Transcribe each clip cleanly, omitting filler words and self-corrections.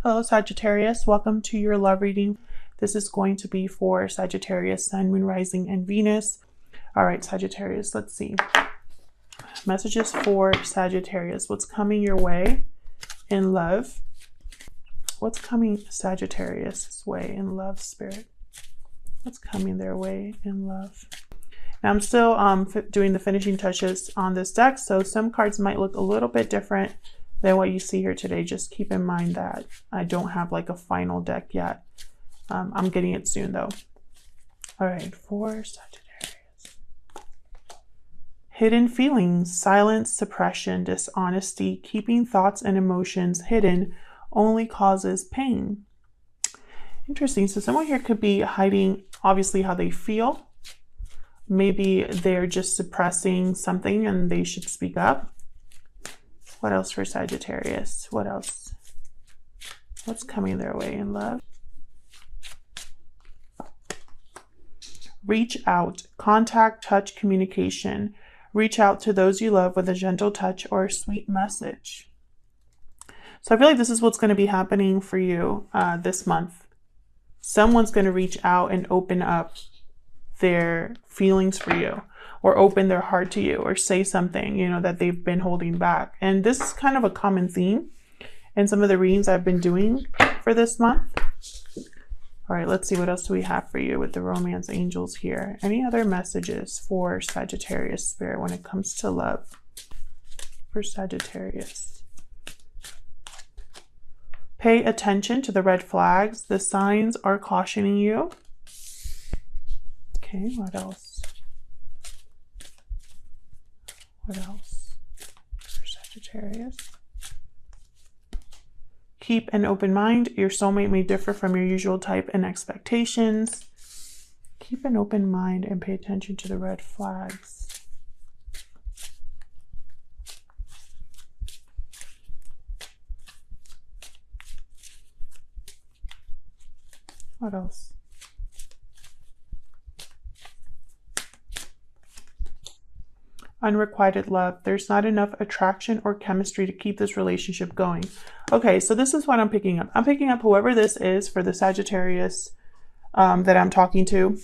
Hello Sagittarius, welcome to your love reading. This is going to be for Sagittarius, Sun, Moon, Rising, and Venus. All right, Sagittarius, let's see. Messages for Sagittarius. What's coming your way in love? What's coming Sagittarius' way in love, Spirit? What's coming their way in love? Now I'm still doing the finishing touches on this deck, so some cards might look a little bit different than what you see here today. Just keep in mind that I don't have like a final deck yet. I'm getting it soon though. All right, for Sagittarius. Hidden feelings, silence, suppression, dishonesty, keeping thoughts and emotions hidden only causes pain. Interesting. So someone here could be hiding obviously how they feel. Maybe they're just suppressing something and they should speak up. What else for Sagittarius? What else? What's coming their way in love? Reach out, contact, touch, communication. Reach out to those you love with a gentle touch or a sweet message. So I feel like this is what's going to be happening for you this month. Someone's going to reach out and open up their feelings for you, or open their heart to you, or say something, you know, that they've been holding back. And this is kind of a common theme in some of the readings I've been doing for this month. All right, let's see, what else do we have for you with the romance angels here? Any other messages for Sagittarius, Spirit, when it comes to love for Sagittarius? Pay attention to the red flags. The signs are cautioning you. Okay, what else? What else for Sagittarius? Keep an open mind. Your soulmate may differ from your usual type and expectations. Keep an open mind and pay attention to the red flags. What else? Unrequited love. There's not enough attraction or chemistry to keep this relationship going. Okay, so this is what I'm picking up. I'm picking up whoever this is for the Sagittarius that I'm talking to,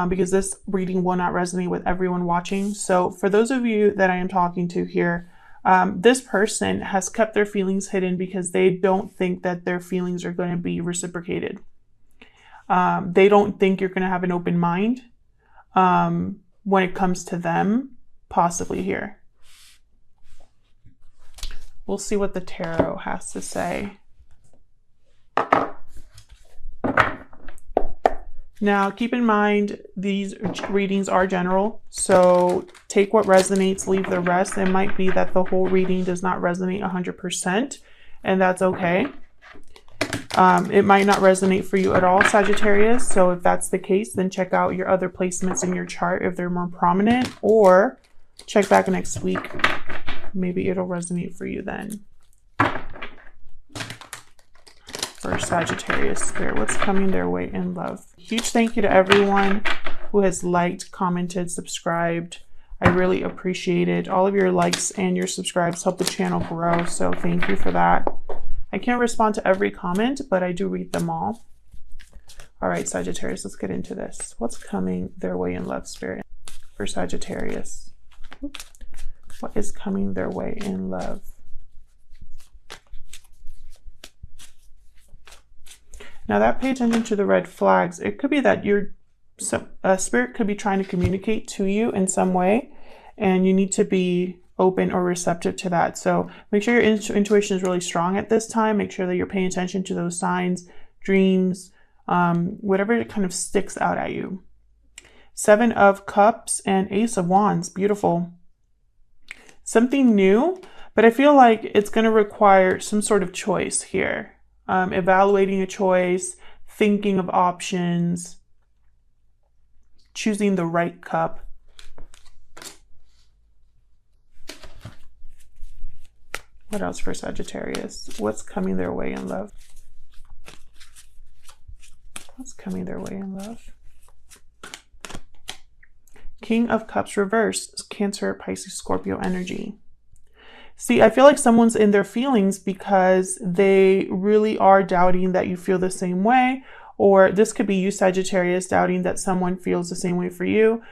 because this reading will not resonate with everyone watching. So for those of you that I am talking to here, this person has kept their feelings hidden because they don't think that their feelings are going to be reciprocated. They don't think you're going to have an open mind when it comes to them. Possibly here. We'll see what the tarot has to say. Now, keep in mind, these readings are general, so take what resonates, leave the rest. It might be that the whole reading does not resonate 100%, and that's okay. It might not resonate for you at all, Sagittarius, so if that's the case, then check out your other placements in your chart if they're more prominent, or check back next week. Maybe it'll resonate for you then. For Sagittarius, Spirit, what's coming their way in love? Huge thank you to everyone who has liked, commented, subscribed. I really appreciate it. All of your likes and your subscribes help the channel grow, so thank you for that. I can't respond to every comment, but I do read them all. All right, Sagittarius, let's get into this. What's coming their way in love, Spirit, for Sagittarius? What is coming their way in love? Now that pay attention to the red flags. It could be that your spirit could be trying to communicate to you in some way, and you need to be open or receptive to that. So make sure your intuition is really strong at this time. Make sure that you're paying attention to those signs, dreams, whatever kind of sticks out at you. 7 of Cups and Ace of Wands. Beautiful. Something new, but I feel like it's going to require some sort of choice here. Evaluating a choice, thinking of options, choosing the right cup. What else for Sagittarius? What's coming their way in love? What's coming their way in love? King of Cups reverse, Cancer, Pisces, Scorpio energy. See, I feel like someone's in their feelings because they really are doubting that you feel the same way. Or this could be you, Sagittarius, doubting that someone feels the same way for you.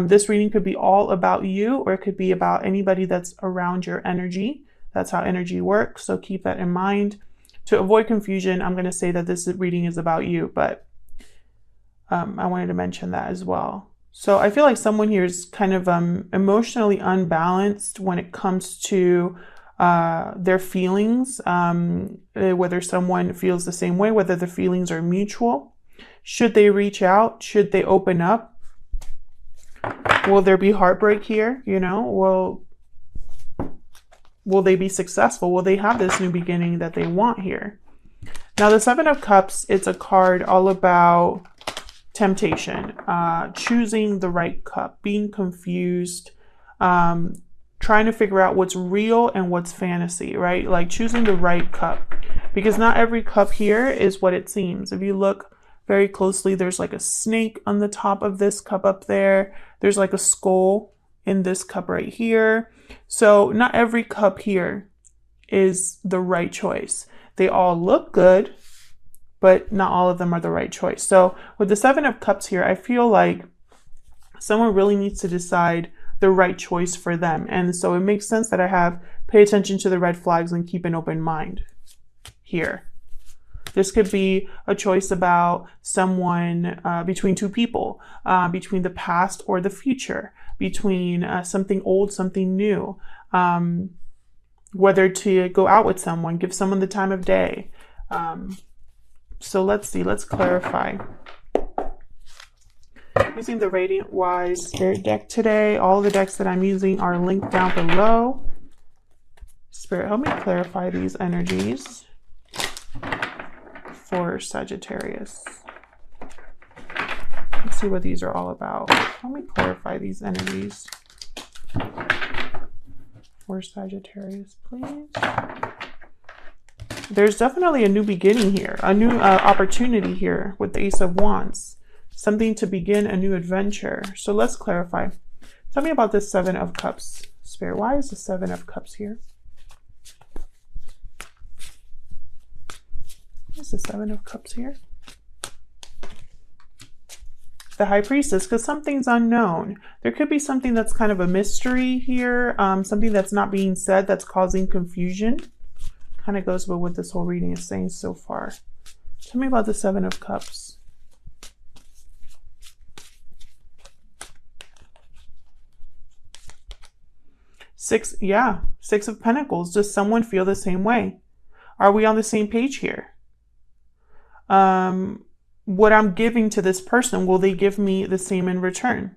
This reading could be all about you, or it could be about anybody that's around your energy. That's how energy works. So keep that in mind. To avoid confusion, I'm going to say that this reading is about you, but I wanted to mention that as well. So I feel like someone here is kind of emotionally unbalanced when it comes to their feelings, whether someone feels the same way, whether the feelings are mutual. Should they reach out? Should they open up? Will there be heartbreak here? You know, will they be successful? Will they have this new beginning that they want here? Now, the Seven of Cups, it's a card all about temptation, choosing the right cup, being confused, trying to figure out what's real and what's fantasy, right? Like choosing the right cup, because not every cup here is what it seems. If you look very closely, there's like a snake on the top of this cup up there. There's like a skull in this cup right here. So not every cup here is the right choice. They all look good, but not all of them are the right choice. So with the Seven of Cups here, I feel like someone really needs to decide the right choice for them. And so it makes sense that I have pay attention to the red flags and keep an open mind here. This could be a choice about someone, between two people, between the past or the future, between something old, something new, whether to go out with someone, give someone the time of day. So let's see, let's clarify. Using the Radiant Wise Spirit deck today. All the decks that I'm using are linked down below. Spirit, help me clarify these energies for Sagittarius. Let's see what these are all about. Help me clarify these energies for Sagittarius, please. There's definitely a new beginning here, a new opportunity here with the Ace of Wands. Something to begin a new adventure. So let's clarify. Tell me about this Seven of Cups, Spirit. Why is the Seven of Cups here? Why is the Seven of Cups here? The High Priestess, because something's unknown. There could be something that's kind of a mystery here, something that's not being said that's causing confusion. Kind of goes with what this whole reading is saying so far. Tell me about the Seven of Cups. Six of Pentacles. Does someone feel the same way? Are we on the same page here? What I'm giving to this person, will they give me the same in return?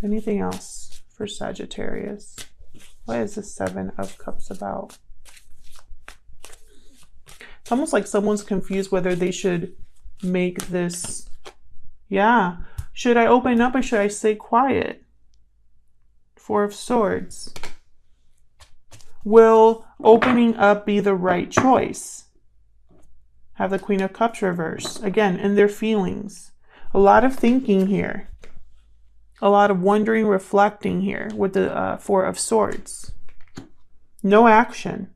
Anything else for Sagittarius? What is the Seven of Cups about? It's almost like someone's confused whether they should make this, should I open up or should I stay quiet? Four of Swords. Will opening up be the right choice? Have the Queen of Cups reverse. Again, in their feelings. A lot of thinking here. A lot of wondering, reflecting here with the Four of Swords. No action.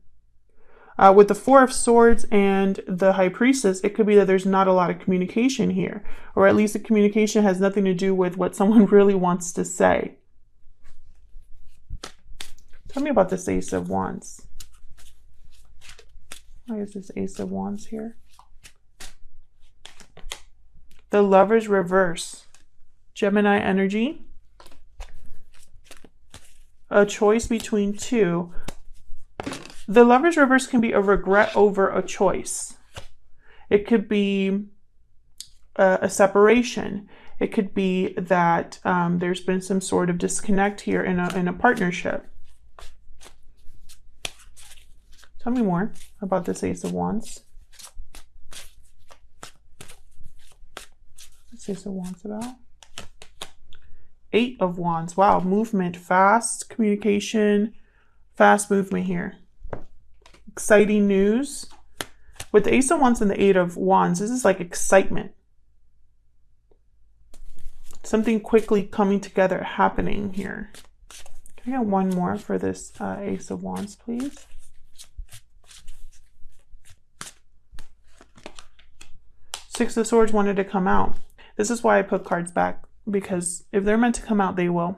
With the Four of Swords and the High Priestess, it could be that there's not a lot of communication here, or at least the communication has nothing to do with what someone really wants to say. Tell me about this Ace of Wands. Why is this Ace of Wands here? The Lovers reverse. Gemini energy. A choice between two. The Lovers reverse can be a regret over a choice. It could be a separation. It could be that there's been some sort of disconnect here in a partnership. Tell me more about this Ace of Wands. What's Ace of Wands about? Eight of Wands. Wow, movement, fast communication, fast movement here. Exciting news. With the Ace of Wands and the Eight of Wands, this is like excitement. something quickly coming together happening here. Can I get one more for this Ace of Wands, please? Six of Swords wanted to come out. This is why I put cards back, because if they're meant to come out, they will.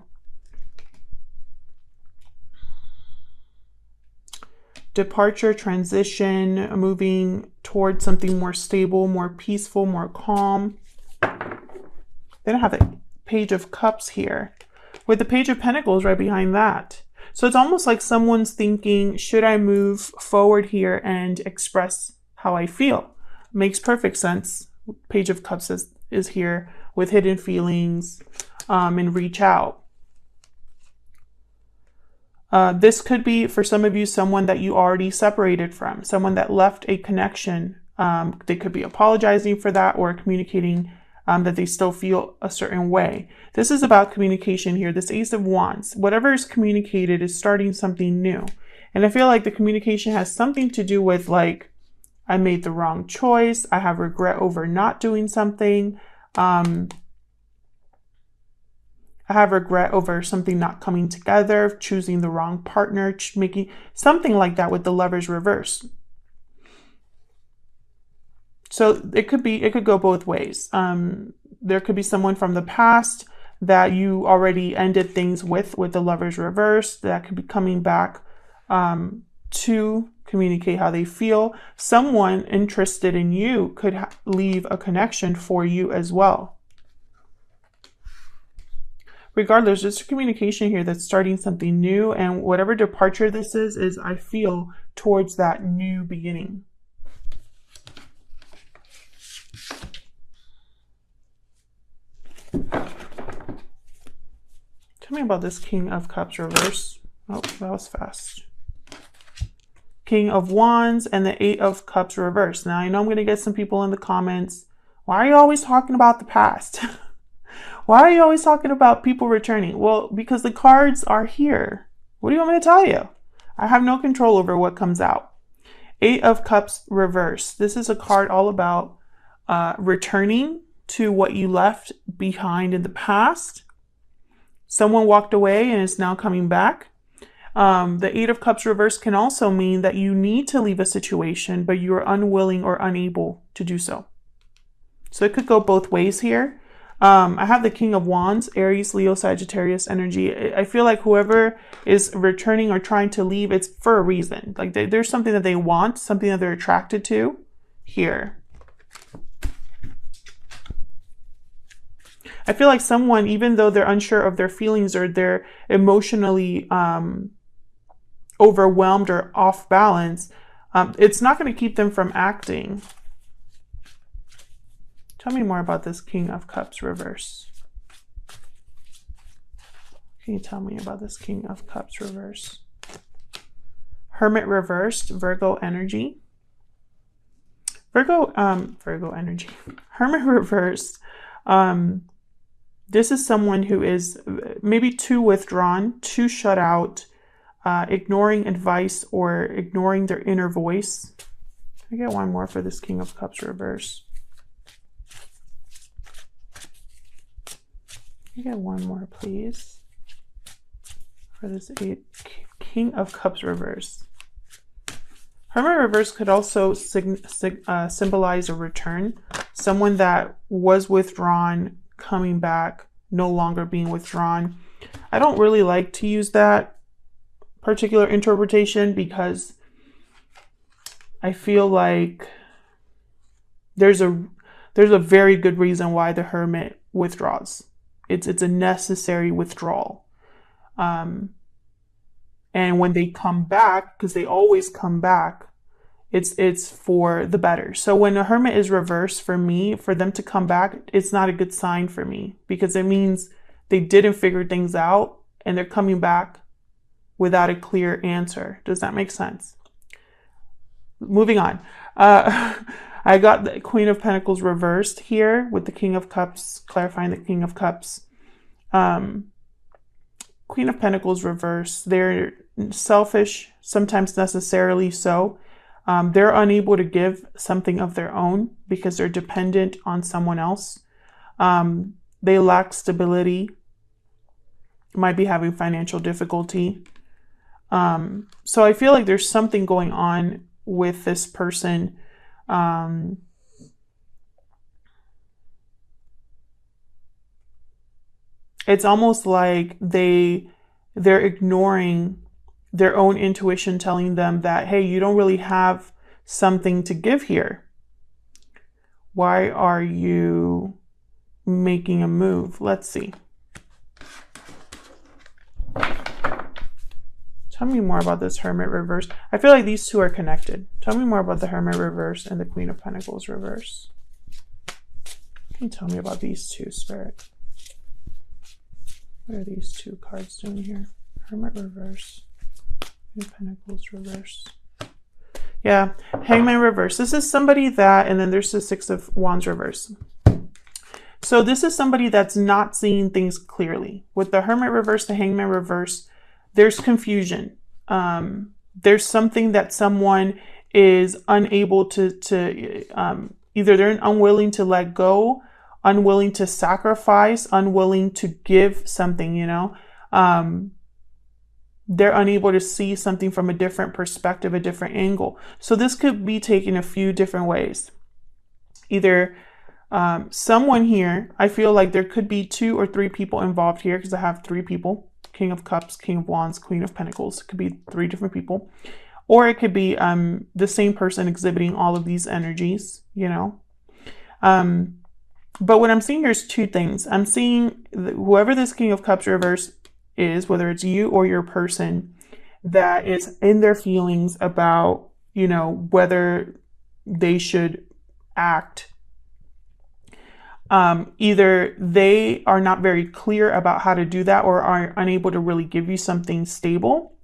Departure, transition, moving towards something more stable, more peaceful, more calm. Then I have the Page of Cups here with the Page of Pentacles right behind that. So it's almost like someone's thinking, should I move forward here and express how I feel? Makes perfect sense. Page of Cups is here with hidden feelings and reach out. This could be, for some of you, someone that you already separated from, someone that left a connection. They could be apologizing for that or communicating that they still feel a certain way. This is about communication here. This Ace of Wands, whatever is communicated is starting something new. And I feel like the communication has something to do with, like, I made the wrong choice. I have regret over not doing something. I have regret over something not coming together, choosing the wrong partner, making something like that with the Lovers reverse. So it could go both ways. There could be someone from the past that you already ended things with the Lovers reverse that could be coming back to communicate how they feel. Someone interested in you could leave a connection for you as well. Regardless, there's a communication here that's starting something new, and whatever departure this is I feel towards that new beginning. Tell me about this King of Cups reverse. Oh, that was fast. King of Wands and the Eight of Cups reverse. Now, I know I'm going to get some people in the comments. Why are you always talking about the past? Why are you always talking about people returning? Well, because the cards are here. What do you want me to tell you? I have no control over what comes out. Eight of Cups reverse. This is a card all about returning to what you left behind in the past. Someone walked away and is now coming back. The Eight of Cups reverse can also mean that you need to leave a situation, but you are unwilling or unable to do so. So it could go both ways here. I have the King of Wands, Aries, Leo, Sagittarius energy. I feel like whoever is returning or trying to leave, it's for a reason. Like there's something that they want, something that they're attracted to here. I feel like someone, even though they're unsure of their feelings or they're emotionally overwhelmed or off balance, it's not going to keep them from acting. Tell me more about this King of Cups reverse. Can you tell me about this King of Cups reverse? Hermit reversed, Virgo energy. Virgo energy. Hermit reversed. This is someone who is maybe too withdrawn, too shut out, ignoring advice or ignoring their inner voice. I get one more for this King of Cups reverse. I get one more, please, for this King of Cups reverse. Hermit reverse could also symbolize a return. Someone that was withdrawn, coming back, no longer being withdrawn. I don't really like to use that particular interpretation because I feel like there's a very good reason why the Hermit withdraws. It's a necessary withdrawal. And when they come back, because they always come back, it's for the better. So when a Hermit is reversed, for me, for them to come back, it's not a good sign for me because it means they didn't figure things out and they're coming back without a clear answer. Does that make sense? Moving on. I got the Queen of Pentacles reversed here with the King of Cups, clarifying the King of Cups. Queen of Pentacles reversed. They're selfish, sometimes necessarily so. They're unable to give something of their own because they're dependent on someone else. They lack stability, might be having financial difficulty. So I feel like there's something going on with this person. It's almost like they're ignoring their own intuition telling them that, hey, you don't really have something to give here. Why are you making a move? Let's see. Tell me more about this Hermit reverse. I feel like these two are connected. Tell me more about the Hermit reverse and the Queen of Pentacles reverse. Can you tell me about these two, Spirit? What are these two cards doing here? Hermit reverse. Queen of Pentacles reverse. Yeah, Hangman reverse. This is somebody that, and then there's the Six of Wands reverse. So this is somebody that's not seeing things clearly. With the Hermit reverse, the Hangman reverse, there's confusion. There's something that someone is unable to either they're unwilling to let go, unwilling to sacrifice, unwilling to give something, you know. They're unable to see something from a different perspective, a different angle. So this could be taken a few different ways. Either someone here, I feel like there could be 2 or 3 people involved here because I have 3 people. King of Cups, King of Wands, Queen of Pentacles. It could be 3 different people. Or it could be the same person exhibiting all of these energies, you know. But what I'm seeing here is 2 things. I'm seeing whoever this King of Cups reverse is, whether it's you or your person, that is in their feelings about, you know, whether they should act. Either they are not very clear about how to do that or are unable to really give you something stable,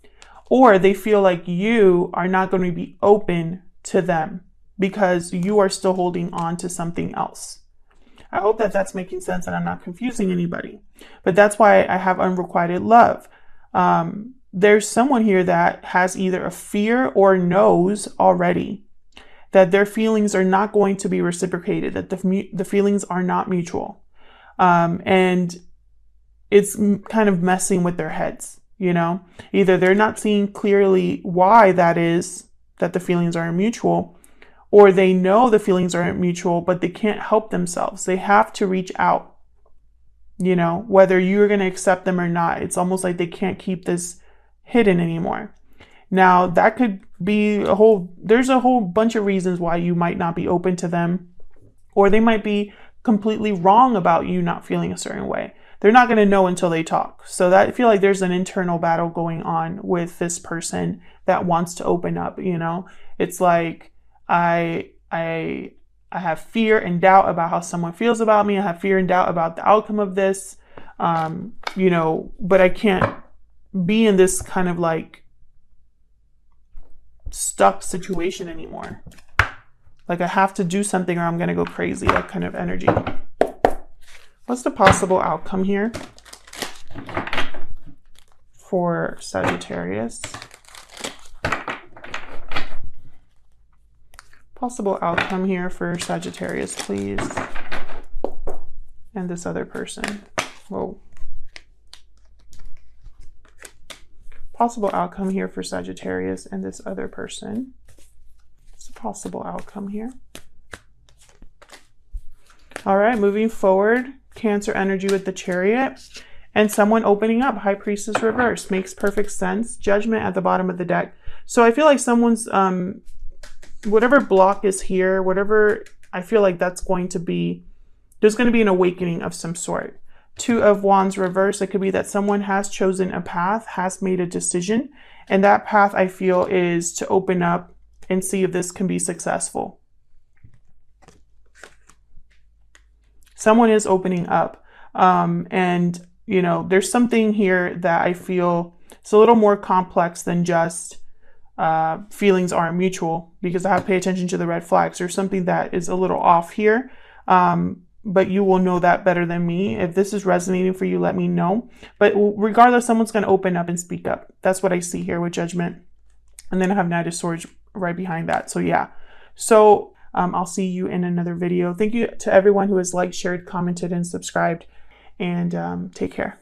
or they feel like you are not going to be open to them because you are still holding on to something else. I hope that that's making sense and I'm not confusing anybody, but that's why I have unrequited love. There's someone here that has either a fear or knows already that their feelings are not going to be reciprocated, that the feelings are not mutual. And it's kind of messing with their heads, you know? Either they're not seeing clearly why that is, that the feelings aren't mutual, or they know the feelings aren't mutual, but they can't help themselves. They have to reach out, you know, whether you're going to accept them or not. It's almost like they can't keep this hidden anymore. Now, that could be there's a whole bunch of reasons why you might not be open to them, or they might be completely wrong about you not feeling a certain way. They're not going to know until they talk. So that I feel like there's an internal battle going on with this person that wants to open up, you know. It's like I have fear and doubt about how someone feels about me. I have fear and doubt about the outcome of this, you know, but I can't be in this kind of like stuck situation anymore. Like I have to do something or I'm going to go crazy, that kind of energy. What's the possible outcome here for Sagittarius? Possible outcome here for Sagittarius, please. And this other person. Whoa. Possible outcome here for Sagittarius and this other person. What's the possible outcome here? All right, moving forward. Cancer energy with the Chariot. And someone opening up. High Priestess reverse. Makes perfect sense. Judgment at the bottom of the deck. So I feel like someone's, whatever block is here, whatever, I feel like that's going to be, there's going to be an awakening of some sort. 2 of Wands reverse. It could be that someone has chosen a path, has made a decision, and that path I feel is to open up and see if this can be successful. Someone is opening up, and you know, there's something here that I feel it's a little more complex than just feelings aren't mutual, because I have to pay attention to the red flags. There's something that is a little off here. But you will know that better than me. If this is resonating for you, let me know. But regardless, someone's going to open up and speak up. That's what I see here with Judgment. And then I have Knight of Swords right behind that. So yeah. So I'll see you in another video. Thank you to everyone who has liked, shared, commented, and subscribed. and take care.